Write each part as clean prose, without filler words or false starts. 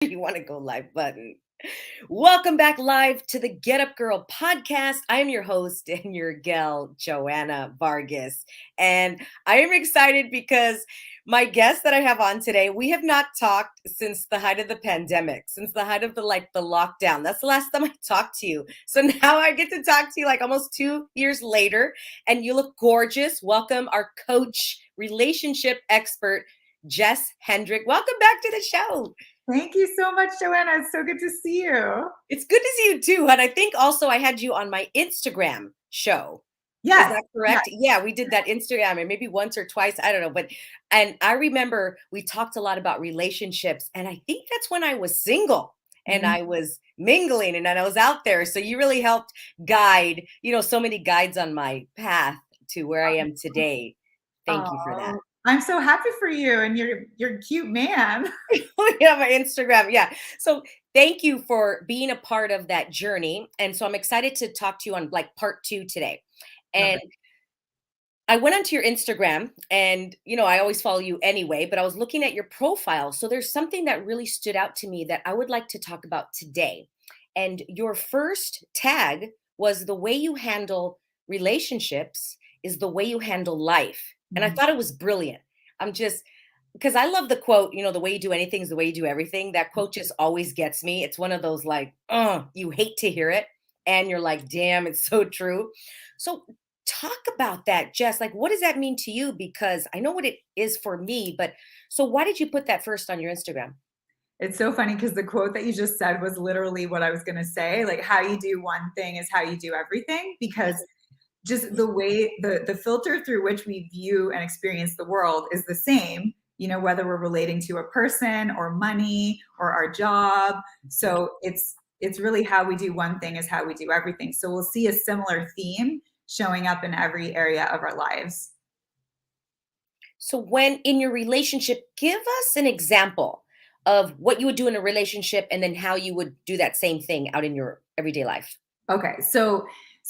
You want to go live button. Welcome back live to the Get Up Girl podcast. I am your host and your gal, Joanna Vargas. And I am excited because my guest that I have on today, we have not talked since the height of the pandemic, since the height of the lockdown. That's the last time I talked to you. So now I get to talk to you like almost 2 years later, and you look gorgeous. Welcome our coach, relationship expert, Jess Hendrick. Welcome back to the show. Thank you so much, Joanna. It's so good to see you. It's good to see you too. And I think also I had you on my Instagram show. Yes. Is that correct? Yes. Yeah, we did that Instagram and maybe once or twice. I don't know. And I remember we talked a lot about relationships. And I think that's when I was single and I was mingling and I was out there. So you really helped guide, so many guides on my path to where I am today. Thank you for that. I'm so happy for you and you're a cute man. Yeah, my Instagram. Yeah. So thank you for being a part of that journey. And so I'm excited to talk to you on like part 2 today. And I went onto your Instagram and, I always follow you anyway, but I was looking at your profile. So there's something that really stood out to me that I would like to talk about today. And your first tag was the way you handle relationships is the way you handle life. And I thought it was brilliant. Because I love the quote, the way you do anything is the way you do everything. That quote just always gets me. It's one of those like, you hate to hear it. And you're like, damn, it's so true. So talk about that, Jess. Like, what does that mean to you? Because I know what it is for me, but so why did you put that first on your Instagram? It's so funny because the quote that you just said was literally what I was going to say. Like, how you do one thing is how you do everything, because just the way the filter through which we view and experience the world is the same, whether we're relating to a person or money or our job. So it's really how we do one thing is how we do everything. So we'll see a similar theme showing up in every area of our lives. So when in your relationship, give us an example of what you would do in a relationship and then how you would do that same thing out in your everyday life. Okay. So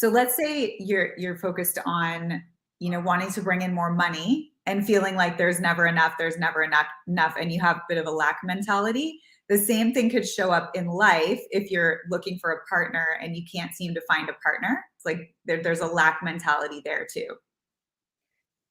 let's say you're focused on, wanting to bring in more money and feeling like there's never enough, and you have a bit of a lack mentality. The same thing could show up in life if you're looking for a partner and you can't seem to find a partner. It's like there's a lack mentality there too.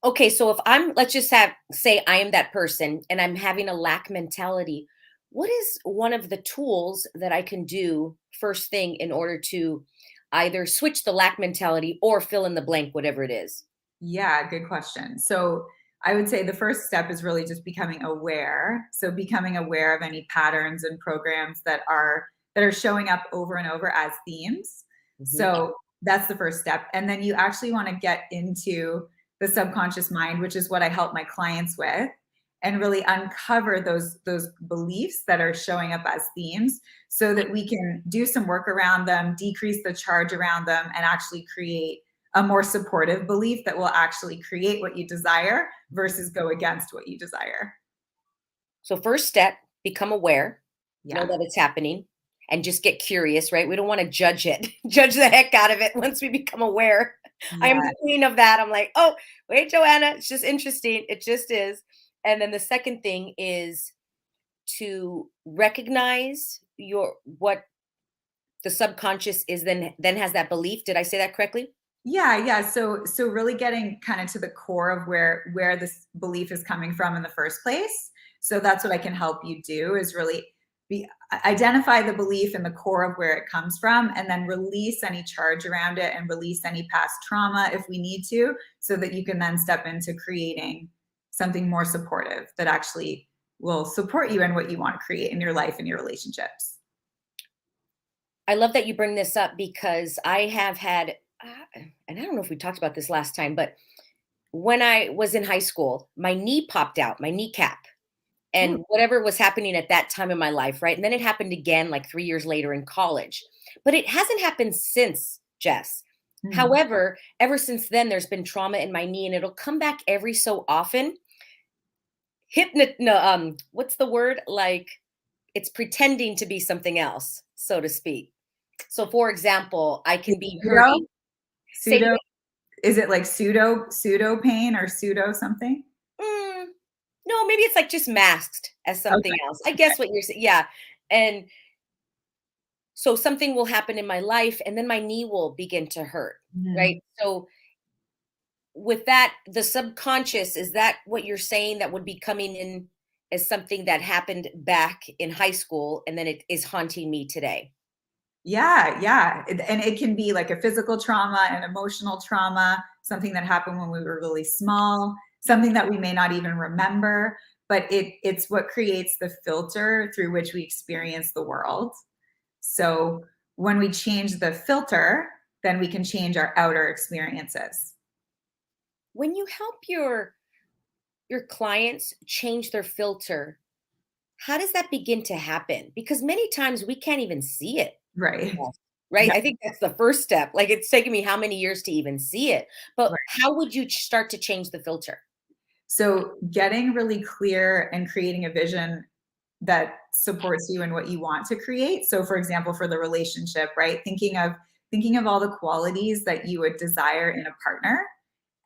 Okay, so if let's just say I am that person and I'm having a lack mentality, what is one of the tools that I can do first thing in order to either switch the lack mentality or fill in the blank, whatever it is? Yeah, good question. So I would say the first step is really just becoming aware. So becoming aware of any patterns and programs that are showing up over and over as themes. So that's the first step. And then you actually want to get into the subconscious mind, which is what I help my clients with, and really uncover those beliefs that are showing up as themes so that we can do some work around them, decrease the charge around them, and actually create a more supportive belief that will actually create what you desire versus go against what you desire. So first step, become aware, know that it's happening, and just get curious, right? We don't want to judge it, judge the heck out of it once we become aware. Yeah. I am the queen of that. I'm like, oh, wait, Joanna, it's just interesting. It just is. And then the second thing is to recognize what the subconscious is, then has that belief. Did I say that correctly? Yeah. So really getting kind of to the core of where this belief is coming from in the first place. So that's what I can help you do, is really identify the belief in the core of where it comes from, and then release any charge around it and release any past trauma if we need to, so that you can then step into creating something more supportive that actually will support you in what you want to create in your life and your relationships. I love that you bring this up, because I have had, and I don't know if we talked about this last time, but when I was in high school, my knee popped out, my kneecap. And whatever was happening at that time in my life, right? And then it happened again like 3 years later in college. But it hasn't happened since, Jess. However, ever since then, there's been trauma in my knee, and it'll come back every so often. What's the word? Like, it's pretending to be something else, so to speak. So, for example, I can be hurting. Pseudo? Is it like pseudo pain or pseudo something? No, maybe it's like just masked as something else. I guess what you're saying. Yeah. And so something will happen in my life and then my knee will begin to hurt, Mhm. right? So with that, the subconscious, is that what you're saying that would be coming in as something that happened back in high school and then it is haunting me today? Yeah, yeah. And it can be like a physical trauma, an emotional trauma, something that happened when we were really small, something that we may not even remember, but it's what creates the filter through which we experience the world. So when we change the filter, then we can change our outer experiences. When you help your clients change their filter, how does that begin to happen? Because many times we can't even see it. Right. Yes. Right? Yeah. I think that's the first step. Like, it's taken me how many years to even see it, but Right. how would you start to change the filter? So getting really clear and creating a vision that supports you in what you want to create. So for example, for the relationship, right? Thinking of all the qualities that you would desire in a partner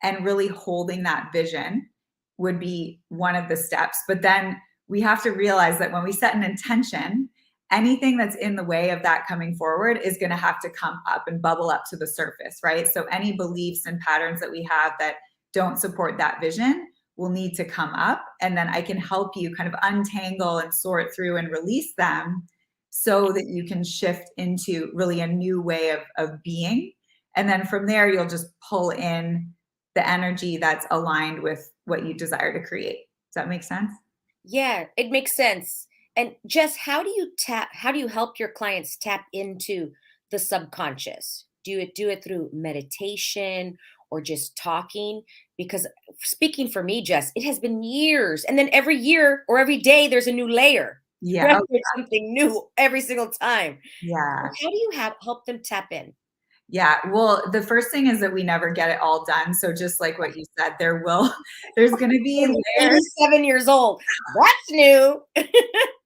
and really holding that vision would be one of the steps. But then we have to realize that when we set an intention, anything that's in the way of that coming forward is going to have to come up and bubble up to the surface, right? So any beliefs and patterns that we have that don't support that vision will need to come up. And then I can help you kind of untangle and sort through and release them so that you can shift into really a new way of being. And then from there, you'll just pull in the energy that's aligned with what you desire to create. Does that make sense? Yeah, it makes sense. And Jess, how do you help your clients tap into the subconscious? Do it through meditation or just talking? Because speaking for me, Jess, it has been years. And then every year or every day there's a new layer. Yeah. Right? Oh, There's something new every single time. So yeah. how do you help them tap in? Yeah. Well, the first thing is that we never get it all done. So just like what you said, there's going to be I'm layers. 87 years old. That's new.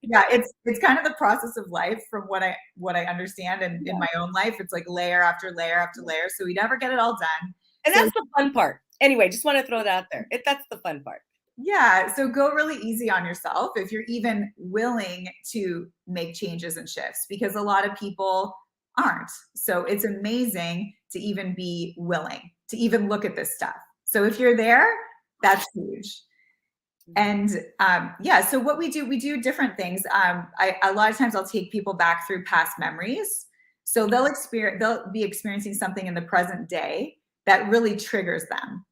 Yeah, it's kind of the process of life from what I understand and in my own life. It's like layer after layer after layer. So we never get it all done. And So that's the fun part. Anyway, just want to throw that out there. That's the fun part. yeah, so go really easy on yourself if you're even willing to make changes and shifts because a lot of people aren't. So it's amazing to even be willing to even look at this stuff. So if you're there, that's huge. And yeah, so what we do different things. A lot of times I'll take people back through past memories. So they'll be experiencing something in the present day that really triggers them.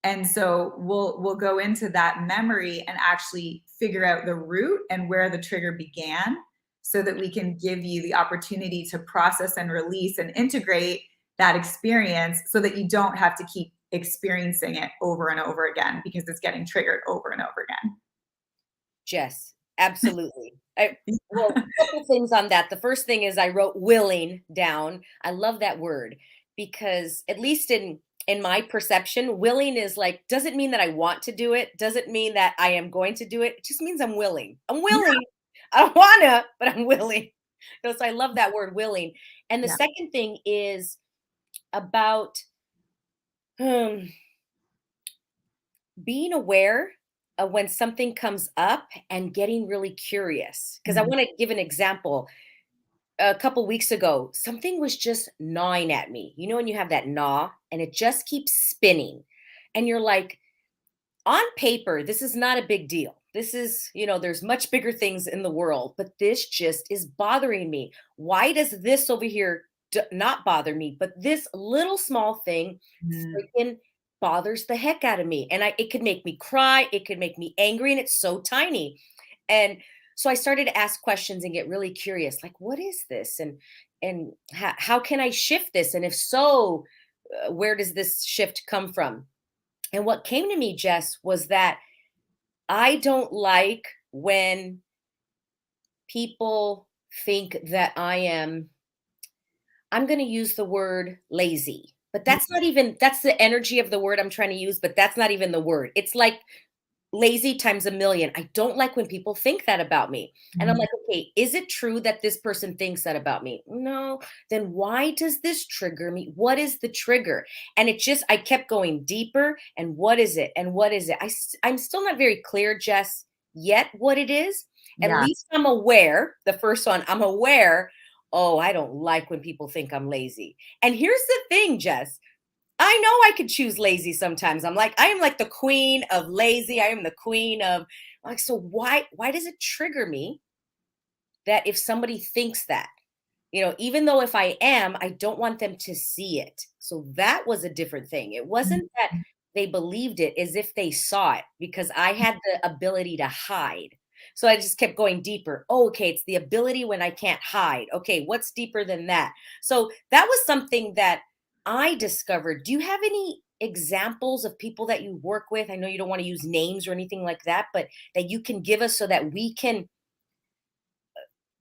And so we'll go into that memory and actually figure out the root and where the trigger began so that we can give you the opportunity to process and release and integrate that experience so that you don't have to keep experiencing it over and over again because it's getting triggered over and over again. Jess, absolutely. Well, a couple things on that. The first thing is I wrote willing down. I love that word because at least in my perception, willing is like doesn't mean that I want to do it, doesn't mean that I am going to do it. It just means I'm willing. I'm Yeah, willing. I don't wanna, but I'm willing. So I love that word willing. And the yeah. second thing is about hmm, being aware of when something comes up and getting really curious. Because I Mhm. want to give an example. A couple weeks ago, something was just gnawing at me. You know, when you have that gnaw and it just keeps spinning, and you're like, on paper, this is not a big deal. This is, there's much bigger things in the world, but this just is bothering me. Why does this over here not bother me? But this little small thing Mhm. freaking bothers the heck out of me. And it could make me cry, it could make me angry, and it's so tiny. And so I started to ask questions and get really curious, like, what is this? And how can I shift this? And if so, where does this shift come from? And what came to me, Jess, was that I don't like when people think that I'm going to use the word lazy, but that's the energy of the word I'm trying to use, but that's not even the word. It's like lazy times a million. I don't like when people think that about me. And I'm Mhm. like, okay, is it true that this person thinks that about me? No. Then why does this trigger me? What is the trigger? And I kept going deeper. And what is it? And what is it? I'm still not very clear, Jess, yet what it is. At Yeah. least I'm aware. The first one, I'm aware. Oh, I don't like when people think I'm lazy. And here's the thing, Jess. I know I could choose lazy sometimes. I'm like, I am like the queen of lazy. I am the queen of like, so why does it trigger me that if somebody thinks that? Even though if I am, I don't want them to see it. So that was a different thing. It wasn't that they believed it as if they saw it because I had the ability to hide. So I just kept going deeper. Oh, okay, it's the ability when I can't hide. Okay, what's deeper than that? So that was something that I discovered. Do you have any examples of people that you work with? I know you don't want to use names or anything like that, but that you can give us so that we can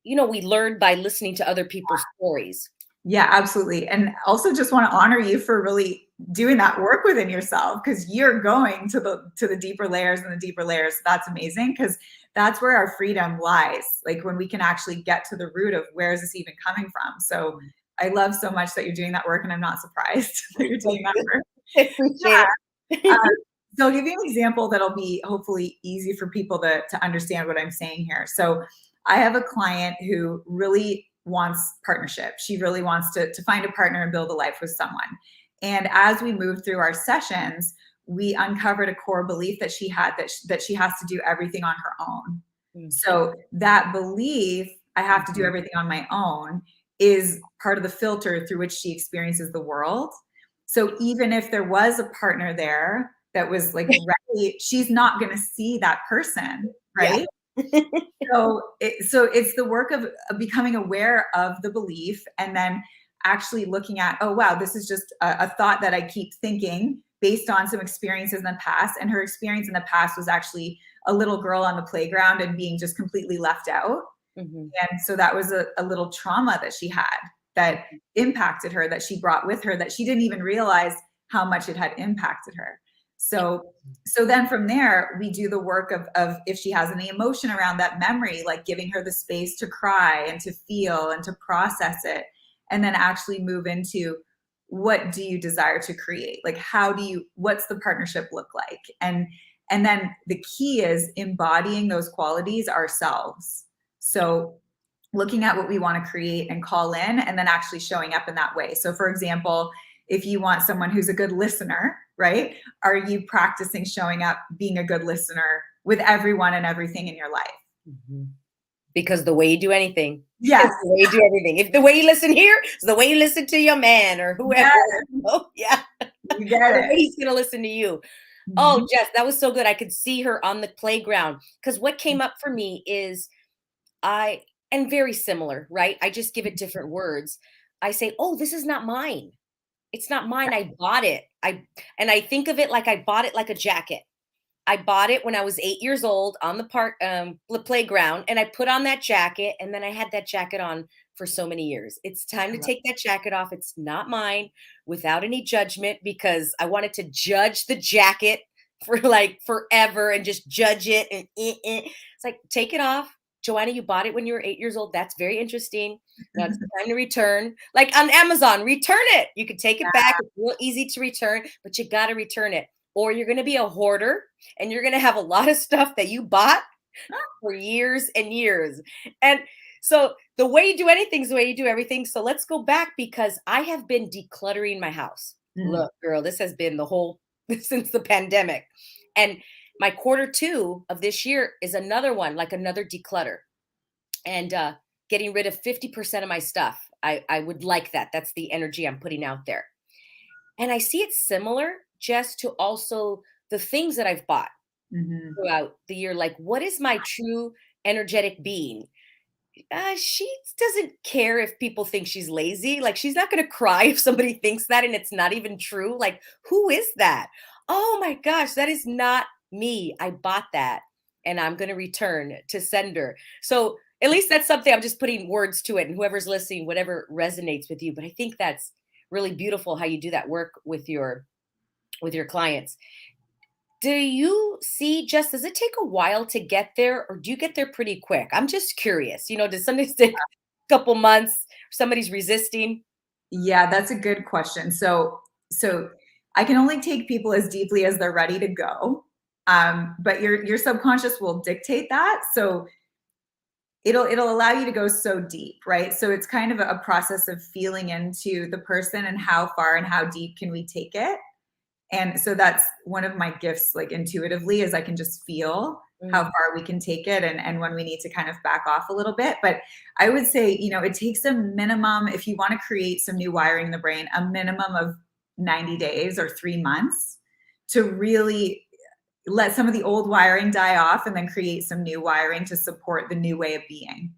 we learn by listening to other people's stories. Yeah, absolutely. And also just want to honor you for really doing that work within yourself because you're going to the deeper layers and the deeper layers. That's amazing because that's where our freedom lies. Like when we can actually get to the root of where is this even coming from. So I love so much that you're doing that work and I'm not surprised that you're doing that work. I appreciate Uh, it. so I'll give you an example that'll be hopefully easy for people to understand what I'm saying here. So I have a client who really wants partnership. She really wants to find a partner and build a life with someone. And as we moved through our sessions, we uncovered a core belief that she had that she has to do everything on her own. So that belief, I have to do everything on my own, is part of the filter through which she experiences the world. So even if there was a partner there that was like ready, she's not going to see that person, Yeah. right? So it's the work of becoming aware of the belief and then actually looking at, oh wow, this is just a thought that I keep thinking based on some experiences in the past. And her experience in the past was actually a little girl on the playground and being just completely left out. And so that was a little trauma that she had that impacted her, that she brought with her, that she didn't even realize how much it had impacted her. So then from there, we do the work of if she has any emotion around that memory, like giving her the space to cry and to feel and to process it, and then actually move into what do you desire to create? Like what's the partnership look like? And then the key is embodying those qualities ourselves. So looking at what we want to create and call in and then actually showing up in that way. So for example, if you want someone who's a good listener, right? Are you practicing showing up, being a good listener with everyone and everything in your life? Because the way you do anything Yes. is the way you do everything. If the way you listen here is the way you listen to your man or whoever. Yes. Oh, yeah. You get The it. way he's going to listen to you. Oh, Jess, that was so good. I could see her on the playground because what came up for me is and very similar, right? I just give it different words. I say, oh, this is not mine. It's not mine. I bought it. I think of it like I bought it like a jacket. I bought it when I was 8 years old on the playground, and I put on that jacket, and then I had that jacket on for so many years. It's time to take that jacket off. It's not mine, without any judgment, because I wanted to judge the jacket for like forever and just judge it. And it's like, take it off. Joanna, you bought it when you were 8 years old. That's very interesting. Now it's time to return. Like on Amazon, return it. You can take it back. It's real easy to return, but you got to return it. Or you're going to be a hoarder and you're going to have a lot of stuff that you bought for years and years. And so the way you do anything is the way you do everything. So let's go back because I have been decluttering my house. Look, girl, this has been the whole since the pandemic. And my Q2 of this year is another one, like another declutter and getting rid of 50% of my stuff. I would like that. That's the energy I'm putting out there. And I see it similar just to also the things that I've bought throughout the year. Like, what is my true energetic being? She doesn't care if people think she's lazy. Like, she's not going to cry if somebody thinks that and it's not even true. Like, who is that? Oh my gosh, that is not me. I bought that and I'm going to return to sender. So, at least that's something I'm just putting words to it. And whoever's listening, whatever resonates with you. But I think that's really beautiful how you do that work with your clients. Do you see, Jess, does it take a while to get there or do you get there pretty quick? I'm just curious. Does something take a couple months? Somebody's resisting? Yeah, that's a good question. So I can only take people as deeply as they're ready to go. But your subconscious will dictate that. So it'll allow you to go so deep, right? So it's kind of a process of feeling into the person and how far and how deep can we take it. And so that's one of my gifts, like intuitively, is I can just feel how Mm. far we can take it and when we need to kind of back off a little bit. But I would say, it takes a minimum, if you want to create some new wiring in the brain, a minimum of 90 days or 3 months to really let some of the old wiring die off and then create some new wiring to support the new way of being.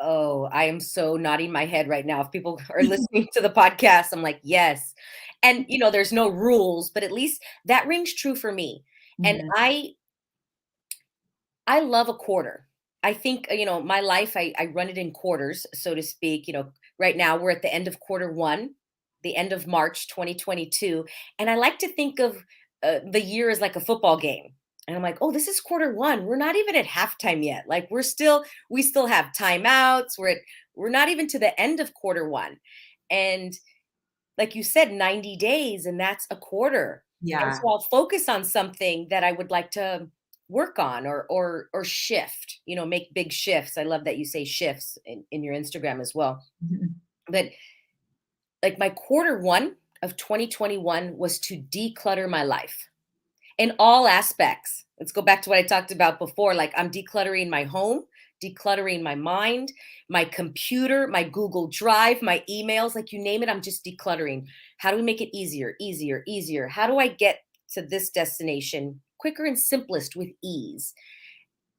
Oh, I am so nodding my head right now. If people are listening to the podcast, I'm like, yes. And there's no rules, but at least that rings true for me. And Mhm. I love a quarter. I think, my life, I run it in quarters, so to speak. Right now we're at the end of quarter one, the end of March 2022. And I like to think of the year as like a football game. And I'm like, oh, this is quarter one. We're not even at halftime yet. Like we still have timeouts. We're not even to the end of quarter one. And like you said, 90 days, and that's a quarter. And Yeah. so I'll focus on something that I would like to work on or shift, make big shifts. I love that you say shifts in your Instagram as well. Mhm. But like my quarter one of 2021 was to declutter my life in all aspects. Let's go back to what I talked about before. Like I'm decluttering my home, decluttering my mind, my computer, my Google Drive, my emails, like you name it, I'm just decluttering. How do we make it easier, easier, easier? How do I get to this destination quicker and simplest with ease?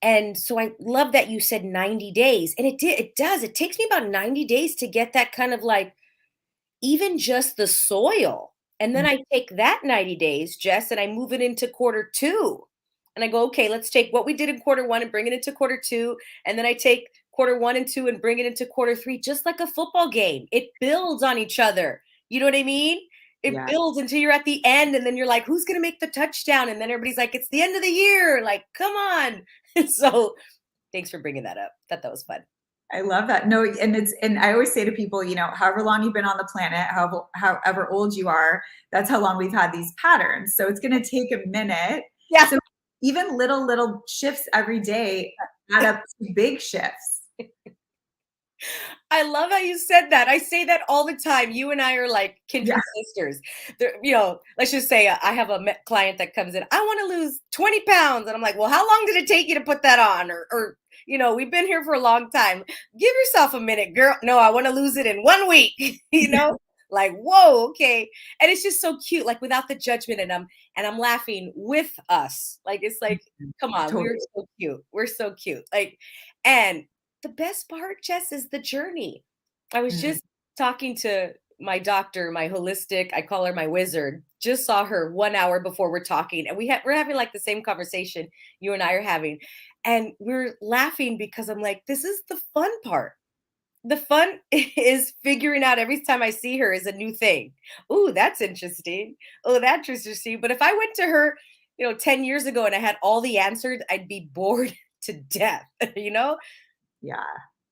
And so I love that you said 90 days. And it does. It takes me about 90 days to get that kind of like even just the soil. And then Mm. I take that 90 days, Jess, and I move it into quarter two. And I go, okay, let's take what we did in quarter one and bring it into quarter two. And then I take quarter one and two and bring it into quarter three, just like a football game. It builds on each other. You know what I mean? It Yeah. builds until you're at the end. And then you're like, who's going to make the touchdown? And then everybody's like, it's the end of the year. Like, come on. So thanks for bringing that up. Thought that was fun. I love that. No, and I always say to people, however long you've been on the planet, however old you are, that's how long we've had these patterns. So it's going to take a minute. Yeah. So even little shifts every day add up to big shifts. I love how you said that. I say that all the time. You and I are like Yeah. kindred sisters. Let's just say I have a client that comes in. I want to lose 20 pounds, and I'm like, well, how long did it take you to put that on? We've been here for a long time. Give yourself a minute, girl. No, I want to lose it in 1 week. Like whoa, okay. And it's just so cute, like without the judgment, and I'm laughing with us. Like it's like, come on, we're Totally. so cute. We're so cute. Like, and the best part, Jess, is the journey. I was Mm. just talking to my doctor, my holistic, I call her my wizard. Just saw her 1 hour before we're talking, and we're having like the same conversation you and I are having, and we're laughing because I'm like, this is the fun part. The fun is figuring out every time I see her is a new thing. Ooh, that's interesting. Oh, that's interesting. But if I went to her, 10 years ago and I had all the answers, I'd be bored to death, you know? Yeah.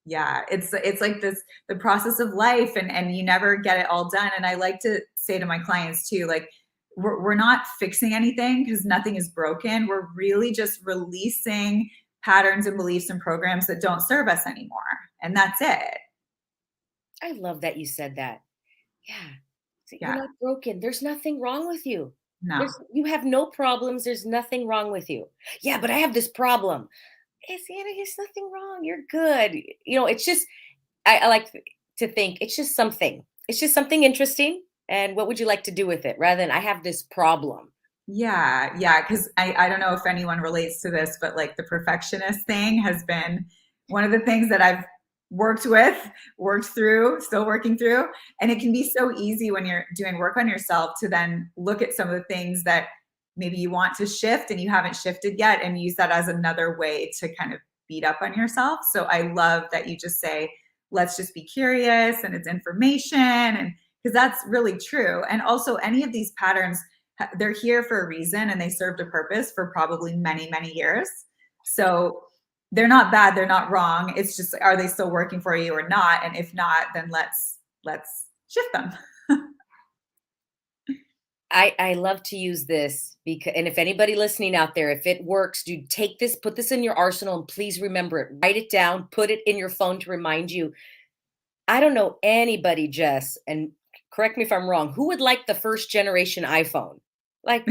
Yeah. It's like the process of life and you never get it all done. And I like to say to my clients too, like, we're not fixing anything because nothing is broken. We're really just releasing patterns and beliefs and programs that don't serve us anymore. And that's it. I love that you said that. Yeah. So you're Yeah. not broken. There's nothing wrong with you. No. You have no problems. There's nothing wrong with you. Yeah, but I have this problem. There's nothing wrong. You're good. It's just I like to think it's just something. It's just something interesting. And what would you like to do with it rather than I have this problem? Yeah. Yeah. Cause I don't know if anyone relates to this, but like the perfectionist thing has been one of the things that I've worked through, still working through. And it can be so easy when you're doing work on yourself to then look at some of the things that maybe you want to shift and you haven't shifted yet and use that as another way to kind of beat up on yourself. So I love that you just say, let's just be curious and it's information. And because that's really true. And also, any of these patterns, they're here for a reason and they served a purpose for probably many, many years. So they're not bad, they're not wrong. It's just, are they still working for you or not? And if not, then let's shift them. I love to use this because, and if anybody listening out there, if it works, do take this, put this in your arsenal, and please remember it. Write it down, put it in your phone to remind you. I don't know anybody, Jess, and correct me if I'm wrong, who would like the first generation iPhone? Like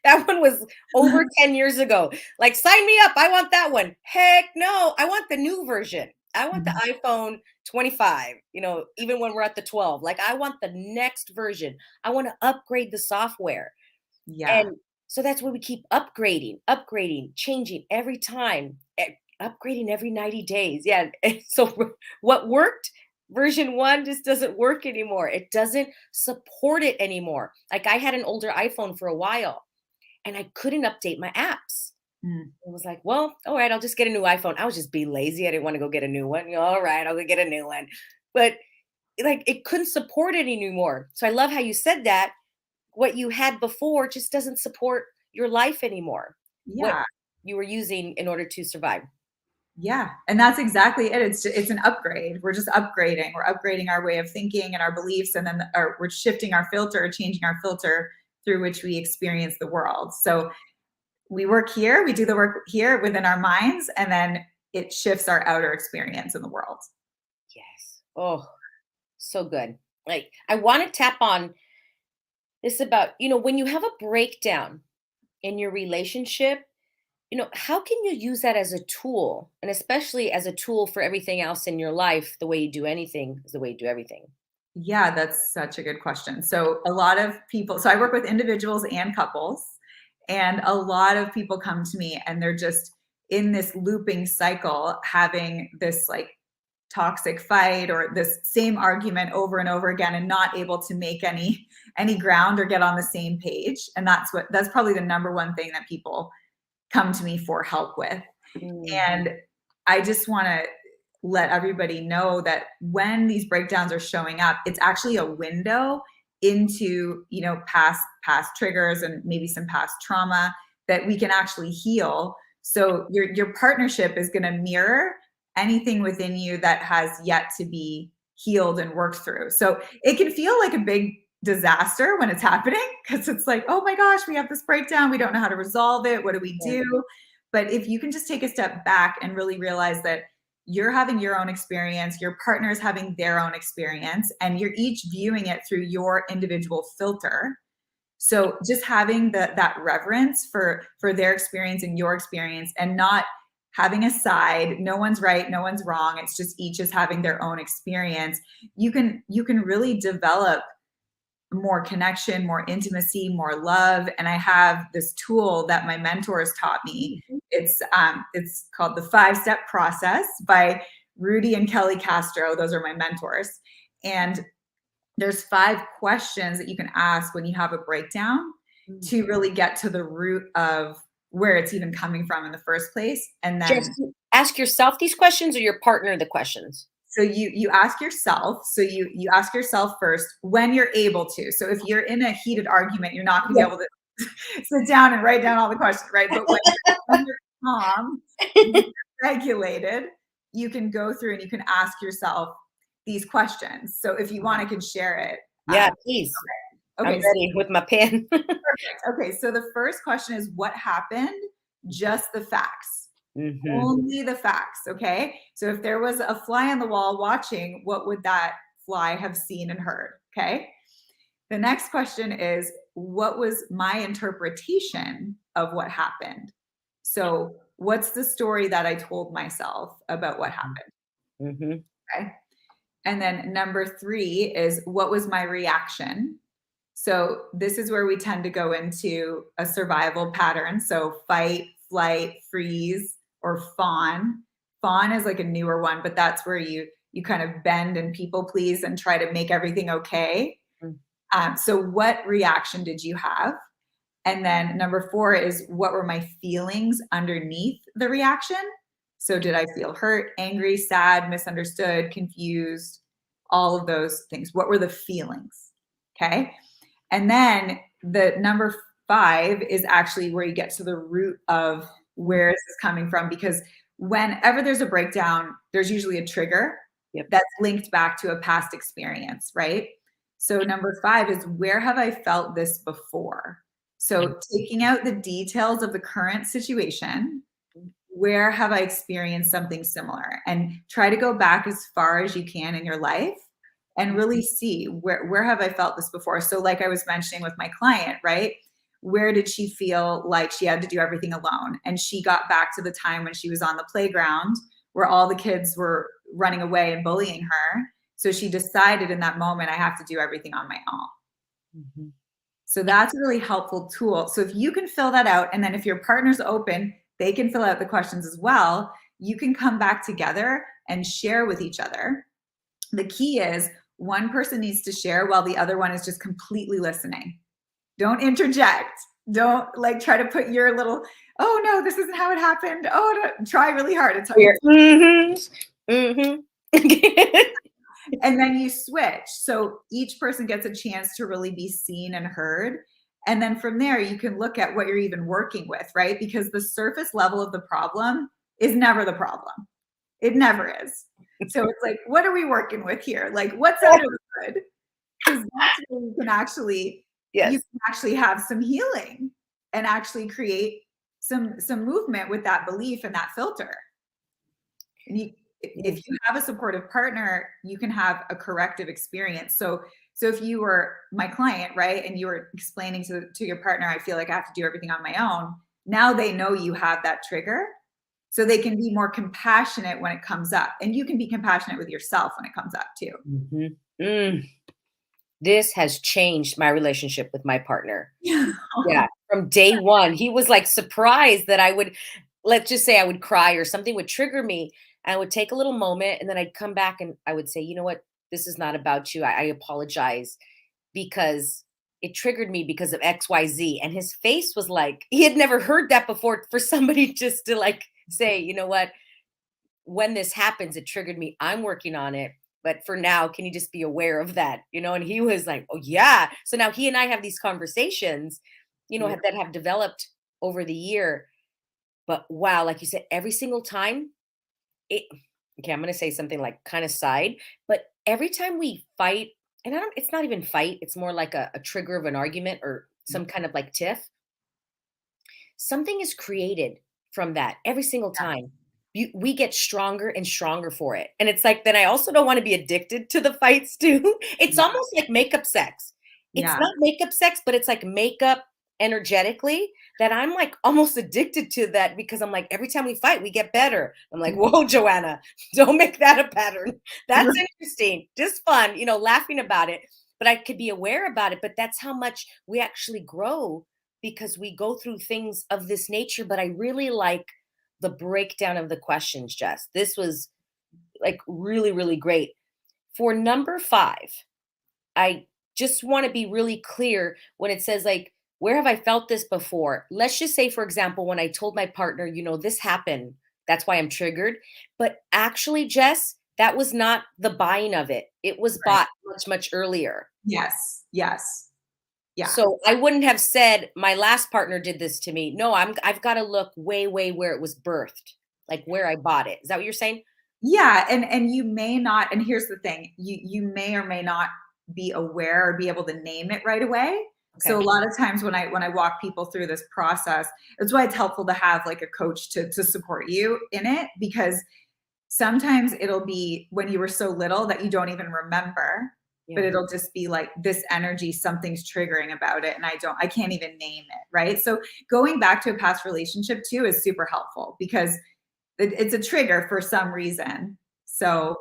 that one was over 10 years ago. Like, sign me up. I want that one. Heck no. I want the new version. I want the Mhm. iPhone 25, even when we're at the 12. Like, I want the next version. I want to upgrade the software. Yeah. And so that's why we keep upgrading, changing every time, upgrading every 90 days. Yeah. And so what worked, version one just doesn't work anymore. It doesn't support it anymore. Like, I had an older iPhone for a while and I couldn't update my apps. Mm. I was like, well, all right, I'll just get a new iPhone. I was just being lazy. I didn't want to go get a new one. All right, I'll go get a new one. But like, it couldn't support it anymore. So I love how you said that what you had before just doesn't support your life anymore. What Yeah. you were using in order to survive. Yeah, and that's exactly it. It's an upgrade. We're just upgrading. We're upgrading our way of thinking and our beliefs, and then we're shifting our filter, changing our filter through which we experience the world. So we work here, we do the work here within our minds, and then it shifts our outer experience in the world. Yes. Oh, so good. Like, I want to tap on this about, when you have a breakdown in your relationship, how can you use that as a tool? And especially as a tool for everything else in your life, the way you do anything is the way you do everything. Yeah, that's such a good question. So a lot of people, so I work with individuals and couples, and a lot of people come to me and they're just in this looping cycle, having this like toxic fight or this same argument over and over again and not able to make any ground or get on the same page. And that's probably the number one thing that people come to me for help with. Mm, And I just want to let everybody know that when these breakdowns are showing up, it's actually a window into, past triggers and maybe some past trauma that we can actually heal. So your partnership is going to mirror anything within you that has yet to be healed and worked through. So it can feel like a big disaster when it's happening because it's like, oh my gosh, we have this breakdown. We don't know how to resolve it. What do we yeah. do? But if you can just take a step back and really realize that you're having your own experience, your partner is having their own experience, and you're each viewing it through your individual filter. So just having that reverence for their experience and your experience, and not having a side, no one's right, no one's wrong, it's just each is having their own experience. You can really develop more connection, more intimacy, more love. And I have this tool that my mentors taught me. Mhm. It's called the 5-step process by Rudy and Kelly Castro. Those are my mentors. And there's 5 questions that you can ask when you have a breakdown Mm. to really get to the root of where it's even coming from in the first place. And Just then ask yourself these questions or your partner the questions. so you ask yourself, so you ask yourself first when you're able to. So if you're in a heated argument, you're not going to be able to sit down and write down all the questions, right? But when you're calm, when you're regulated, you can go through and you can ask yourself these questions. So if you want, I can share it. Yeah, please. I'm Okay, so ready with my pen. perfect. Okay, so the first question is what happened? Just the facts. Mhm. Only the facts, okay? So if there was a fly on the wall watching, what would that fly have seen and heard? Okay. The next question is what was my interpretation of what happened? So, what's the story that I told myself about what happened? Mhm. Okay. And then number 3 is what was my reaction? So, this is where we tend to go into a survival pattern. So, fight, flight, freeze, or fawn. Fawn is like a newer one, but that's where you kind of bend and people please and try to make everything okay. Mm. So, what reaction did you have? And then number 4 is what were my feelings underneath the reaction? So, did I feel hurt, angry, sad, misunderstood, confused? All of those things. What were the feelings? Okay. And then the number 5 is actually where you get to the root of where this is coming from, because whenever there's a breakdown, there's usually a trigger Yep. that's linked back to a past experience, right? So number 5 is, where have I felt this before? So taking out the details of the current situation, where have I experienced something similar? And try to go back as far as you can in your life and really see where have I felt this before? So like I was mentioning with my client, right? Where did she feel like she had to do everything alone? And she got back to the time when she was on the playground where all the kids were running away and bullying her. So she decided in that moment, I have to do everything on my own. Mhm. So that's a really helpful tool. So if you can fill that out, and then if your partner's open, they can fill out the questions as well. You can come back together and share with each other. The key is one person needs to share while the other one is just completely listening. Don't interject. Don't like try to put your little, oh no, this isn't how it happened. Oh, no. Try really hard. It's and then you switch. So each person gets a chance to really be seen and heard. And then from there, you can look at what you're even working with, right? Because the surface level of the problem is never the problem. It never is. So it's like, what are we working with here? Like, what's under the hood? Because that's where you can actually have some healing and actually create some movement with that belief and that filter. And if you have a supportive partner, you can have a corrective experience. So if you were my client, right, and you were explaining to your partner, I feel like I have to do everything on my own. Now they know you have that trigger, so they can be more compassionate when it comes up, and you can be compassionate with yourself when it comes up too. Mhm. Mm. This has changed my relationship with my partner. Yeah, from day one, he was, like, surprised that I would, let's just say I would cry or something would trigger me. I would take a little moment, and then I'd come back and I would say, "You know what? This is not about you. I apologize because it triggered me because of XYZ." And his face was like he had never heard that before for somebody just to, like, say, "You know what? When this happens, it triggered me. I'm working on it. But for now, can you just be aware of that?" And he was like, "Oh, yeah." So now he and I have these conversations, Yeah. that have developed over the year. But wow, like you said, every single time it, okay, I'm going to say something like kind of side, but every time we fight, and it's not even fight, it's more like a trigger of an argument or some kind of like tiff, something is created from that every single time. We get stronger and stronger for it. And it's like, then I also don't want to be addicted to the fights too. It's Yeah. almost like makeup sex. It's Yeah. not makeup sex, but it's like makeup energetically that I'm like almost addicted to that because I'm like, every time we fight, we get better. I'm like, whoa, Joanna, don't make that a pattern. That's interesting. Just fun, laughing about it. But I could be aware about it. But that's how much we actually grow because we go through things of this nature. But I really like the breakdown of the questions, Jess. This was like really, really great. For number 5, I just want to be really clear when it says, like, where have I felt this before? Let's just say, for example, when I told my partner, this happened, that's why I'm triggered. But actually, Jess, that was not the buying of it. It was Right. bought much, much earlier. Yes. Yes. Yeah. So I wouldn't have said my last partner did this to me. No, I've got to look way, way where it was birthed, like where I bought it. Is that what you're saying? Yeah, and you may not, and here's the thing, you may or may not be aware or be able to name it right away. So Okay. a lot of times when I walk people through this process, that's why it's helpful to have like a coach to support you in it, because sometimes it'll be when you were so little that you don't even remember, but Yeah. it'll just be like this energy, something's triggering about it, and I can't even name it, right? So going back to a past relationship too is super helpful because it's a trigger for some reason. So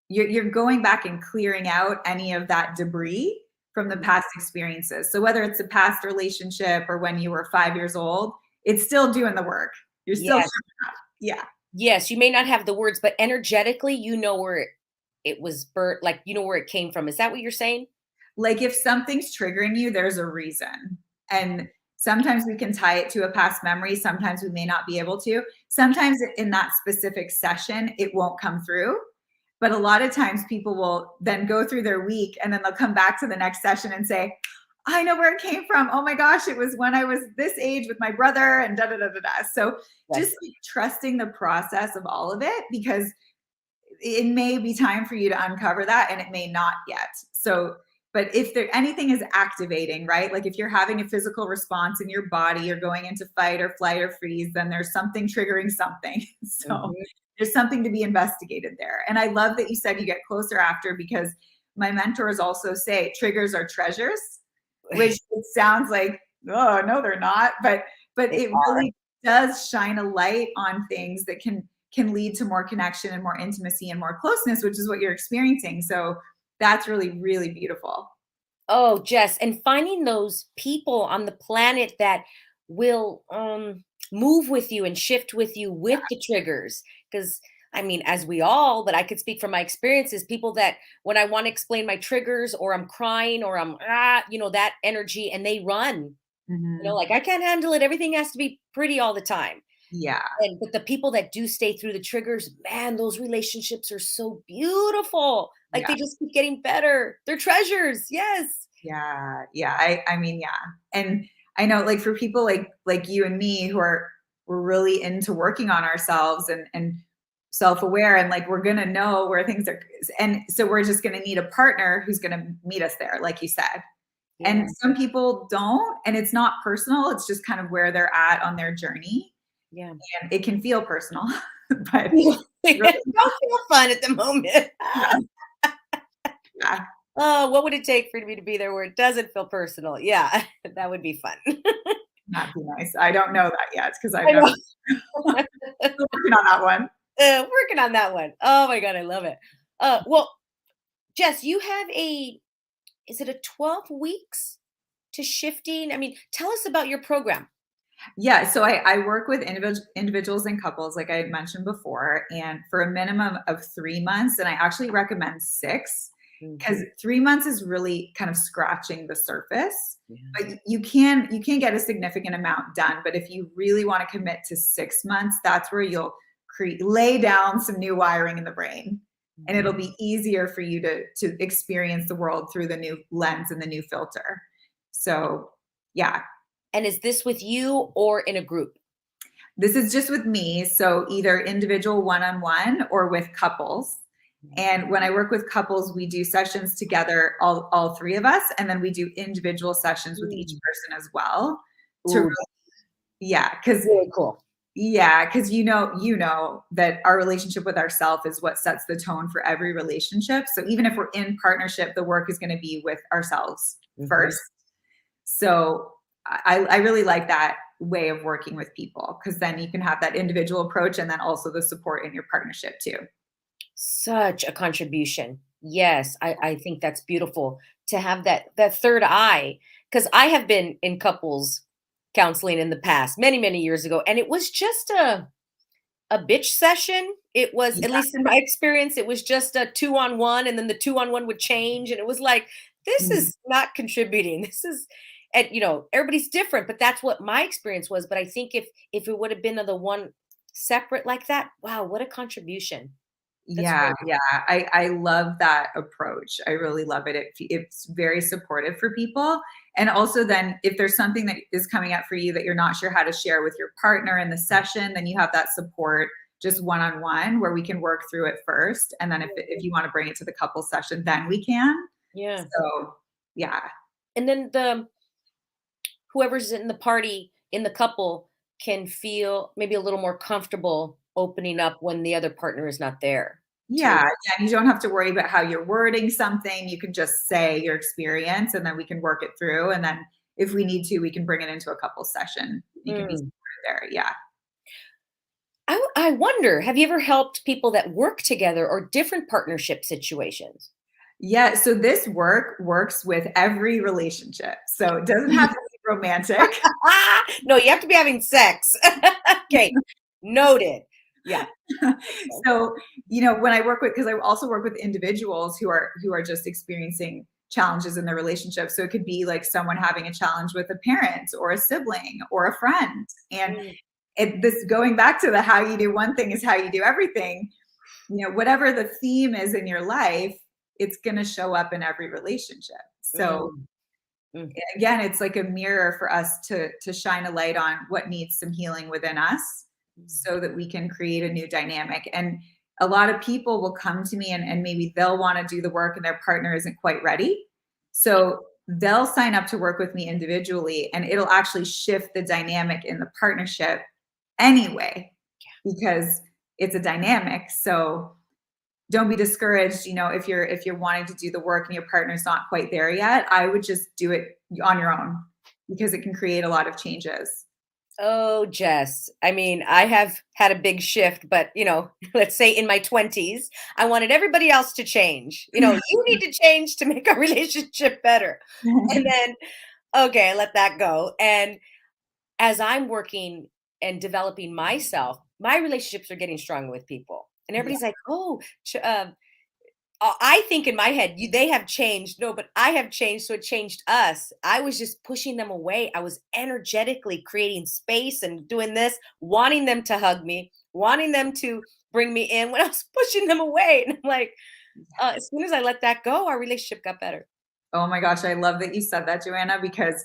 you're going back and clearing out any of that debris from the past experiences. So whether it's a past relationship or when you were 5 years old, it's still doing the work. You're still Yes. showing up. Yeah. Yes. You may not have the words, but energetically, where it was burnt, like where it came from. Is that what you're saying? Like if something's triggering you, there's a reason. And sometimes we can tie it to a past memory. Sometimes we may not be able to. Sometimes in that specific session, it won't come through. But a lot of times people will then go through their week and then they'll come back to the next session and say, I know where it came from. Oh my gosh, it was when I was this age with my brother and da da da da da. So Yes. just like trusting the process of all of it, because it may be time for you to uncover that and it may not yet. So But if there anything is activating, right? Like if you're having a physical response in your body, you're going into fight or flight or freeze, then there's something triggering something. So Mhm. there's something to be investigated there. And I love that you said you get closer after, because my mentors also say triggers are treasures, which it sounds like, oh no, they're not. But They it are. really does shine a light on things that can lead to more connection and more intimacy and more closeness, which is what you're experiencing. So that's really, really beautiful. Oh, Jess, and finding those people on the planet that will move with you and shift with you with the triggers. Because I mean, as we all, but I could speak from my experiences, people that when I want to explain my triggers or I'm crying or I'm that energy and they run, Mhm. like I can't handle it. Everything has to be pretty all the time. Yeah, And but the people that do stay through the triggers, man, those relationships are so beautiful. Like yeah, they just keep getting better. They're treasures. Yes. yeah, yeah. I mean, yeah. And I know, like, for people like you and me who are we're really into working on ourselves and self-aware, and like we're gonna know where things are, and so we're just gonna need a partner who's gonna meet us there, like you said. And Yeah. some people don't, and it's not personal, it's just kind of where they're at on their journey, Yeah. and it can feel personal, but really, Don't feel fun at the moment. yeah, yeah. Oh, what would it take for me to be there where it doesn't feel personal? Yeah, that would be fun. That'd be nice. I don't know that yet because I've I never know. still working on that one. Working on that one. Oh my god, I love it. Well, Jess, you have is it a 12 weeks to shifting? I mean, tell us about your program. Yeah, so I work with individuals and couples, like I had mentioned before, and for a minimum of 3 months, and I actually recommend 6, because Mhm. 3 months is really kind of scratching the surface. Yeah. But you can get a significant amount done. But if you really want to commit to 6 months, that's where you'll lay down some new wiring in the brain, and it'll Mhm. be easier for you to experience the world through the new lens and the new filter. So yeah, And is this with you or in a group? this is just with me, so either individual one-on-one or with couples. Mhm. And when I work with couples, we do sessions together, all 3 of us, and then we do individual sessions with each Mm. person as well to Ooh, yeah, because really cool. yeah, because you know that our relationship with ourself is what sets the tone for every relationship. So even if we're in partnership, the work is gonna be with ourselves Mhm. first. So I really like that way of working with people, because then you can have that individual approach and then also the support in your partnership too. Such a contribution. Yes, I think that's beautiful to have that third eye. Because I have been in couples counseling in the past, many, many years ago, and it was just a bitch session. It was, at Yeah. least in my experience, it was just a two-on-one, and then the two-on-one would change, and it was like, "This Mhm. is not contributing. This is" and, everybody's different, but that's what my experience was, but I think if it would have been the one separate like that, wow, what a contribution. That's Yeah, great. yeah. I love that approach. I really love it. It's very supportive for people. And also then if there's something that is coming up for you that you're not sure how to share with your partner in the session, then you have that support just one-on-one where we can work through it first. And then if you want to bring it to the couple session, then we can. Yeah. So yeah. And then whoever's in the party, in the couple, can feel maybe a little more comfortable opening up when the other partner is not there too. Yeah, yeah, you don't have to worry about how you're wording something. You can just say your experience and then we can work it through. And then if we need to, we can bring it into a couple session. You can be Mm. supported there. Yeah. I wonder, have you ever helped people that work together or different partnership situations? Yeah. So this works with every relationship. So it doesn't have to be romantic. No, you have to be having sex. Okay, noted. Yeah. Okay. So, when I work with, because I also work with individuals who are just experiencing challenges in their relationship. So it could be like someone having a challenge with a parent or a sibling or a friend. And Mm, this going back to the how you do one thing is how you do everything. Whatever the theme is in your life, it's going to show up in every relationship. So mm, mm, again, it's like a mirror for us to shine a light on what needs some healing within us mm. so that we can create a new dynamic. And a lot of people will come to me and maybe they'll want to do the work and their partner isn't quite ready. So they'll sign up to work with me individually, and it'll actually shift the dynamic in the partnership anyway, because it's a dynamic. So don't be discouraged, if you're wanting to do the work and your partner's not quite there yet. I would just do it on your own, because it can create a lot of changes. Oh, Jess. I mean, I have had a big shift, but let's say in my 20s, I wanted everybody else to change. You need to change to make our relationship better. And then, okay, I let that go. And as I'm working and developing myself, my relationships are getting stronger with people. And Yeah. everybody's like, oh, I think in my head, they have changed. No, but I have changed. So it changed us. I was just pushing them away. I was energetically creating space and doing this, wanting them to hug me, wanting them to bring me in when I was pushing them away. And I'm like, as soon as I let that go, our relationship got better. Oh my gosh, I love that you said that, Joanna, because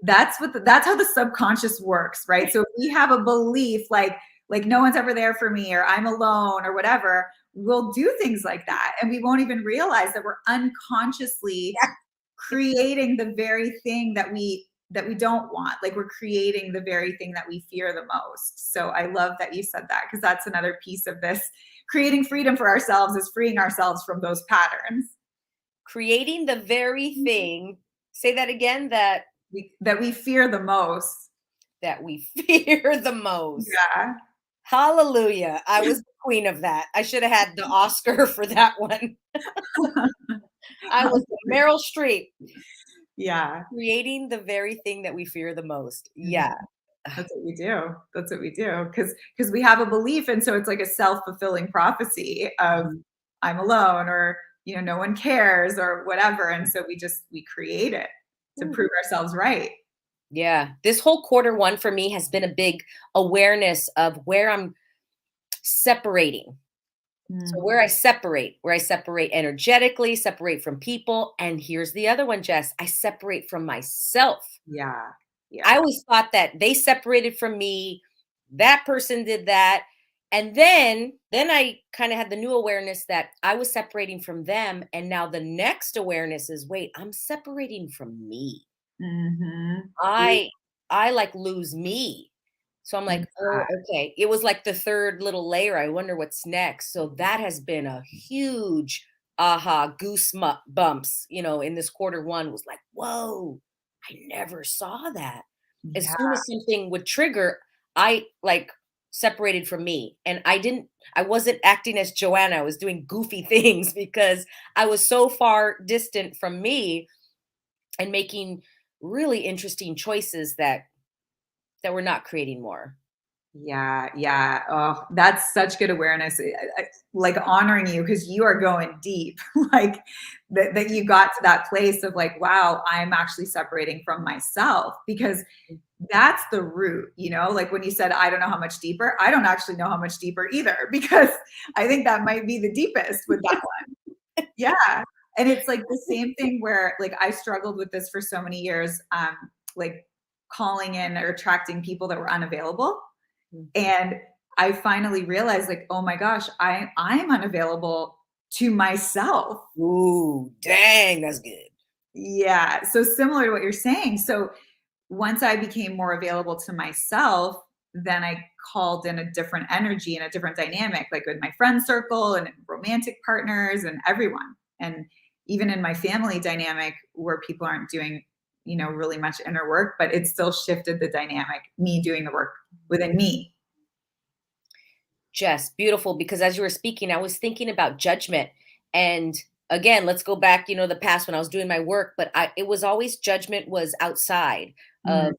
that's how the subconscious works, right? So if we have a belief like no one's ever there for me, or I'm alone, or whatever, we'll do things like that, and we won't even realize that we're unconsciously creating the very thing that we don't want. Like, we're creating the very thing that we fear the most. So I love that you said that, because that's another piece of this. Creating freedom for ourselves is freeing ourselves from those patterns. Creating the very thing, say that again, that We fear the most. that we fear the most. Yeah. Hallelujah. I was the queen of that. I should have had the Oscar for that one. I was Meryl Streep. Yeah. Creating the very thing that we fear the most. Mhm. Yeah. That's what we do. That's what we do. Because we have a belief, and so it's like a self-fulfilling prophecy of Mhm. I'm alone, or no one cares, or whatever. And so we create it to Ooh. prove ourselves right. Yeah. This whole quarter one for me has been a big awareness of where I'm separating. So Mm. where I separate energetically, separate from people. And here's the other one, Jess. I separate from myself. Yeah. I Yeah. always thought that they separated from me, that person did that. And then I kind of had the new awareness that I was separating from them. And now the next awareness is, wait, I'm separating from me. Mhm. I I like lose me. So I'm like, Yeah. "Oh, okay." It was like the third little layer. I wonder what's next. So that has been a huge aha bumps, in this quarter one was like, "Whoa, I never saw that." As Yeah. soon as something would trigger, I like separated from me. And I wasn't acting as Joanna. I was doing goofy things because I was so far distant from me and making really interesting choices that we're not creating more. Yeah, yeah. Oh, that's such good awareness. Like, honoring you, because you are going deep. Like, that you got to that place of like, wow, I'm actually separating from myself, because that's the root, like when you said, I don't know how much deeper, I don't actually know how much deeper either, because I think that might be the deepest with that one. Yeah. And it's like the same thing where, like, I struggled with this for so many years, like calling in or attracting people that were unavailable. Mhm. And I finally realized, like, oh my gosh, I'm unavailable to myself. Ooh, dang, that's good. Yeah. So similar to what you're saying. So once I became more available to myself, then I called in a different energy and a different dynamic, like with my friend circle and romantic partners and everyone. And even in my family dynamic, where people aren't doing, really much inner work, but it still shifted the dynamic, me doing the work within me. Jess, beautiful. Because as you were speaking, I was thinking about judgment. And again, let's go back, the past when I was doing my work, but it was always judgment was outside Mm,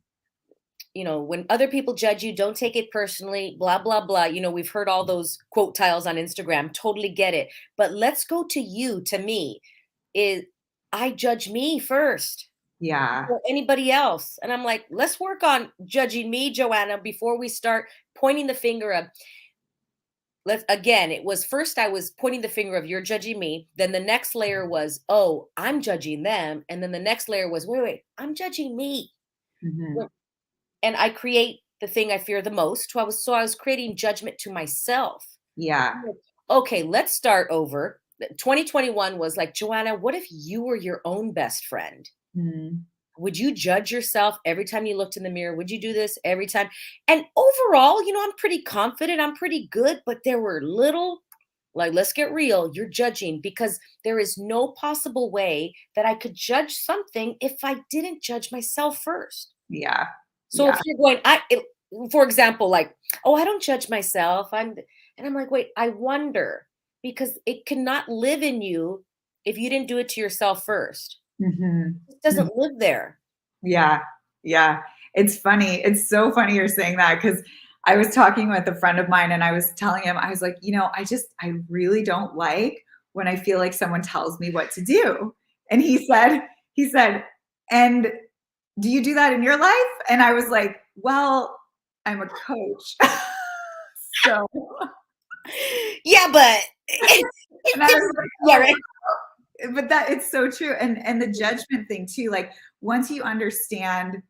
of, when other people judge you, don't take it personally, blah, blah, blah. We've heard all those quote tiles on Instagram, totally get it. But let's go to you, to me, is I judge me first yeah. before anybody else. And I'm like, let's work on judging me, Joanna, before we start pointing the finger of, let's again, it was first I was pointing the finger of you're judging me. Then the next layer was, oh, I'm judging them. And then the next layer was, wait, I'm judging me. Mhm. And I create the thing I fear the most. So I was creating judgment to myself. Yeah. I'm like, okay, let's start over. 2021 was like, Joanna, what if you were your own best friend? Mm. Would you judge yourself every time you looked in the mirror? Would you do this every time? And overall, I'm pretty confident, I'm pretty good, but there were little, like, let's get real, you're judging because there is no possible way that I could judge something if I didn't judge myself first. Yeah. So if Yeah. you're going, for example, like, oh, I don't judge myself. And I'm like, wait, I wonder because it cannot live in you if you didn't do it to yourself first. Mhm. It Mhm. doesn't live there. Yeah. Yeah. It's funny. It's so funny you're saying that because I was talking with a friend of mine and I was telling him, I was like, I really don't like when I feel like someone tells me what to do. And he said, and do you do that in your life? And I was like, well, I'm a coach. So, Yeah, but and I was like, yeah, oh, right. but that it's so true. And the judgment thing too, like once you understand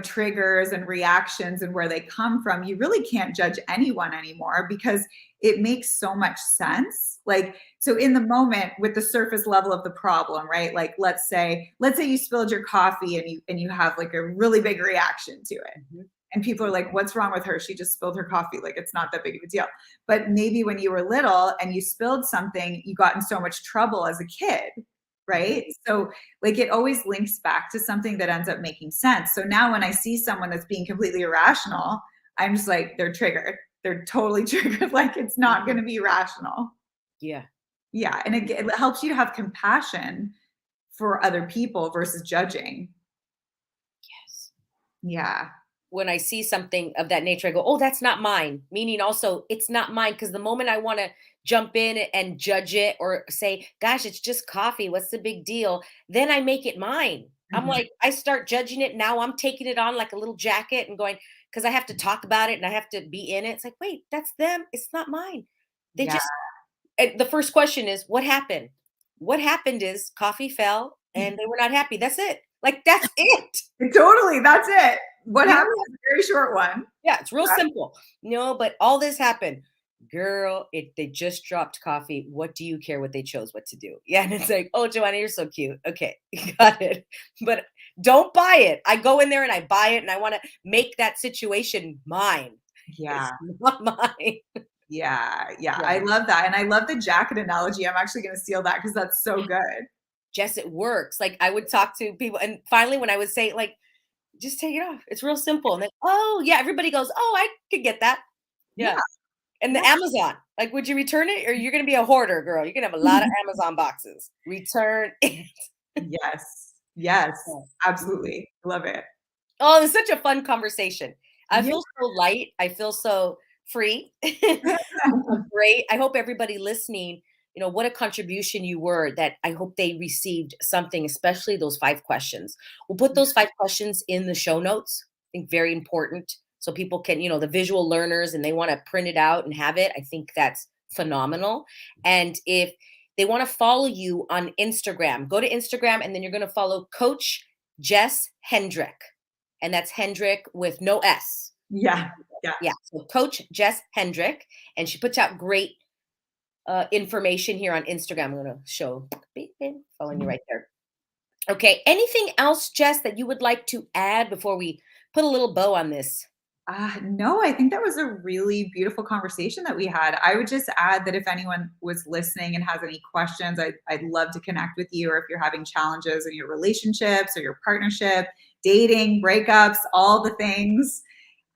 triggers and reactions and where they come from, you really can't judge anyone anymore because it makes so much sense. Like, so in the moment with the surface level of the problem, right? Like, let's say you spilled your coffee and you have like a really big reaction to it. Mhm. And people are like, what's wrong with her? She just spilled her coffee. Like, it's not that big of a deal. But maybe when you were little and you spilled something, you got in so much trouble as a kid, right? So like it always links back to something that ends up making sense. So now when I see someone that's being completely irrational, I'm just like, they're triggered. They're totally triggered. Like it's not going to be rational. Yeah. Yeah. And it helps you to have compassion for other people versus judging. Yes. Yeah. When I see something of that nature, I go, oh, that's not mine. Meaning also, it's not mine. Because the moment I want to jump in and judge it or say, gosh, it's just coffee. What's the big deal? Then I make it mine. I'm Mhm. like, I start judging it. Now I'm taking it on like a little jacket and going, because I have to talk about it and I have to be in it. It's like, wait, that's them. It's not mine. They Yeah. just, and the first question is, what happened? What happened is coffee fell and they were not happy. That's it. Like, that's it. Totally. That's it. What You happened know? is a very short one. Yeah, it's real simple. No, but all this happened. Girl, they just dropped coffee. What do you care what they chose what to do? Yeah, and it's like, oh, Joanna, you're so cute. Okay, got it. But don't buy it. I go in there and I buy it and I want to make that situation mine. Yeah. It's not mine. Yeah. Yeah. I Yeah. love that. And I love the jacket analogy. I'm actually going to steal that because that's so good. Jess, it works. Like I would talk to people, and finally, when I would say, like, just take it off. It's real simple. And then, oh yeah, everybody goes, oh, I could get that. Yeah. Yeah. And Yeah. the Amazon, like, would you return it or you're gonna be a hoarder, girl? You're gonna have a lot of Amazon boxes. Return it. Yes. Yes. Yeah. Mhm. Absolutely. Love it. Oh, it's such a fun conversation. I Yeah. feel so light. I feel so free. I feel great. I hope everybody listening, what a contribution you were that I hope they received something, especially those 5 questions. We'll put those 5 questions in the show notes. I think very important. So people can, the visual learners and they want to print it out and have it. I think that's phenomenal. And if they want to follow you on Instagram, go to Instagram and then you're going to follow Coach Jess Hendrick. And that's Hendrick with no S. Yeah. Yeah. Yeah. So Coach Jess Hendrick. And she puts out great information here on Instagram. I'm going to show, following you right there. Okay. Anything else, Jess, that you would like to add before we put a little bow on this? No, I think that was a really beautiful conversation that we had. I would just add that if anyone was listening and has any questions, I'd love to connect with you, or if you're having challenges in your relationships or your partnership, dating, breakups, all the things.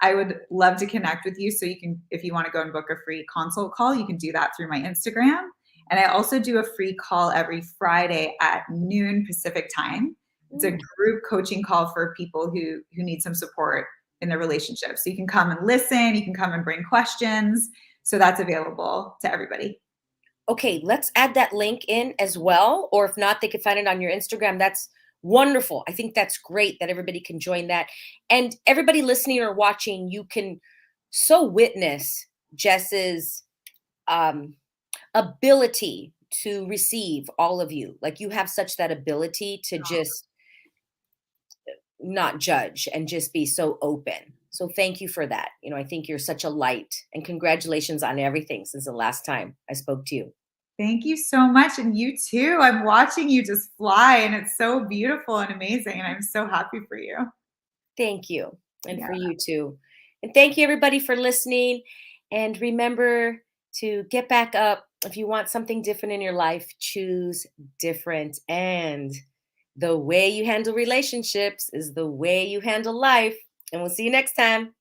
I would love to connect with you. So you can, if you want to go and book a free consult call, you can do that through my Instagram. And I also do a free call every Friday at noon Pacific time. It's a Mm. group coaching call for people who need some support in their relationship. So you can come and listen, you can come and bring questions. So that's available to everybody. Okay, let's add that link in as well. Or if not, they could find it on your Instagram. That's wonderful. I think that's great that everybody can join that. And everybody listening or watching, you can so witness Jess's um, ability to receive all of you. Like you have such that ability to just not judge and just be so open. So thank you for that. I think you're such a light and congratulations on everything since the last time I spoke to you. Thank you so much. And you too. I'm watching you just fly, and it's so beautiful and amazing. And I'm so happy for you. Thank you. And Yeah. for you too. And thank you, everybody, for listening. And remember to get back up. If you want something different in your life, choose different. And the way you handle relationships is the way you handle life. And we'll see you next time.